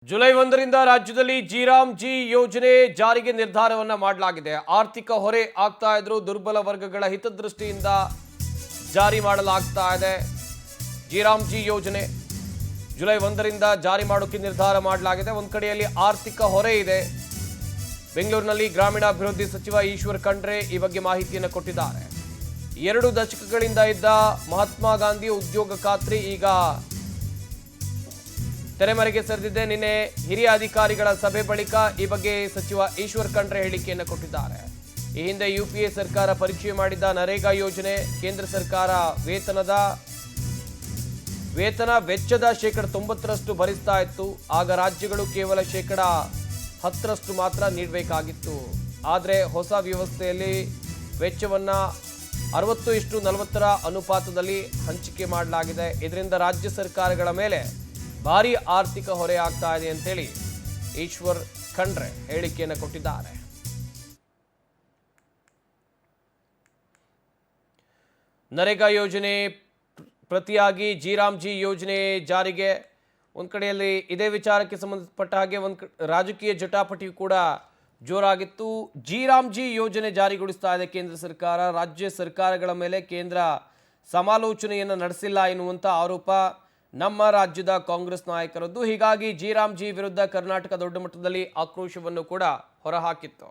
July 1ರಿಂದ ರಾಜ್ಯದಲ್ಲಿ G ಯೋಜನೆ ಜಾರಿಗೆ ನಿರ್ಧಾರವನ್ನ ಮಾಡಲಾಗಿದೆ. ಆರ್ಥಿಕ ಹೊರೆ ಆಗ್ತಾ ಇದ್ರು ದುರ್ಬಲ ವರ್ಗಗಳ ಹಿತದೃಷ್ಟಿಯಿಂದ ಜಾರಿ ಮಾಡಲಾಗ್ತಾ ಇದೆ. ಜಿ ಯೋಜನೆ ಜುಲೈ 1ರಿಂದ ಜಾರಿ ಮಾಡೋಕೆ ನಿರ್ಧಾರ ಮಾಡಲಾಗಿದೆ. ಒಂದು ಕಡೆಯಲ್ಲಿ ಆರ್ಥಿಕ ಹೊರೆ ಇದೆ. ಬೆಂಗಳೂರಿನಲ್ಲಿ ಗ್ರಾಮೀಣಾಭಿವೃದ್ಧಿ ಸಚಿವ ಈಶ್ವರ್ ಖಂಡ್ರೆ ಈ ಬಗ್ಗೆ ಮಾಹಿತಿಯನ್ನು ಕೊಟ್ಟಿದ್ದಾರೆ. 2 ದಶಕಗಳಿಂದ ಇದ್ದ ಮಹಾತ್ಮ ಗಾಂಧಿ ಉದ್ಯೋಗ ಖಾತ್ರಿ ಈಗ ತೆರೆಮರೆಗೆ ಸರಿದಿದೆ. ನಿನ್ನೆ ಹಿರಿಯ ಅಧಿಕಾರಿಗಳ ಸಭೆ ಬಳಿಕ ಈ ಬಗ್ಗೆ ಸಚಿವ ಈಶ್ವರ್ ಖಂಡ್ರೆ ಹೇಳಿಕೆಯನ್ನು ಕೊಟ್ಟಿದ್ದಾರೆ. ಈ ಹಿಂದೆ ಯುಪಿಎ ಸರ್ಕಾರ ಪರೀಕ್ಷೆ ಮಾಡಿದ್ದ ನರೇಗಾ ಯೋಜನೆ ಕೇಂದ್ರ ಸರ್ಕಾರ ವೇತನ ವೆಚ್ಚದ ಶೇಕಡ 90ರಷ್ಟು ಭರಿಸ್ತಾ ಇತ್ತು. ಆಗ ರಾಜ್ಯಗಳು ಕೇವಲ ಶೇಕಡ 10ರಷ್ಟು ಮಾತ್ರ ನೀಡಬೇಕಾಗಿತ್ತು. ಆದರೆ ಹೊಸ ವ್ಯವಸ್ಥೆಯಲ್ಲಿ ವೆಚ್ಚವನ್ನ 60:40ರ ಅನುಪಾತದಲ್ಲಿ ಹಂಚಿಕೆ ಮಾಡಲಾಗಿದೆ. ಇದರಿಂದ ರಾಜ್ಯ ಸರ್ಕಾರಗಳ ಮೇಲೆ ಭಾರಿ ಆರ್ಥಿಕ ಹೊರೆ ಆಗ್ತಾ ಇದೆ ಅಂತೇಳಿ ಈಶ್ವರ್ ಖಂಡ್ರೆ ಹೇಳಿಕೆಯನ್ನು ಕೊಟ್ಟಿದ್ದಾರೆ. ನರೇಗಾ ಯೋಜನೆ ಪ್ರತಿಯಾಗಿ ಜಿ ಯೋಜನೆ ಜಾರಿಗೆ ಒಂದು ಕಡೆಯಲ್ಲಿ ಇದೇ ವಿಚಾರಕ್ಕೆ ಸಂಬಂಧಪಟ್ಟ ಹಾಗೆ ರಾಜಕೀಯ ಜಟಾಪಟಿಯು ಕೂಡ ಜೋರಾಗಿತ್ತು. ಜಿ ಯೋಜನೆ ಜಾರಿಗೊಳಿಸ್ತಾ ಇದೆ ಕೇಂದ್ರ ಸರ್ಕಾರ. ರಾಜ್ಯ ಸರ್ಕಾರಗಳ ಮೇಲೆ ಕೇಂದ್ರ ಸಮಾಲೋಚನೆಯನ್ನು ನಡೆಸಿಲ್ಲ ಎನ್ನುವಂಥ ಆರೋಪ ನಮ್ಮ ರಾಜ್ಯದ ಕಾಂಗ್ರೆಸ್ ನಾಯಕರದ್ದು. ಹೀಗಾಗಿ ಜಿ ವಿರುದ್ಧ ಕರ್ನಾಟಕ ದೊಡ್ಡ ಮಟ್ಟದಲ್ಲಿ ಆಕ್ರೋಶವನ್ನು ಕೂಡ ಹೊರಹಾಕಿತ್ತು.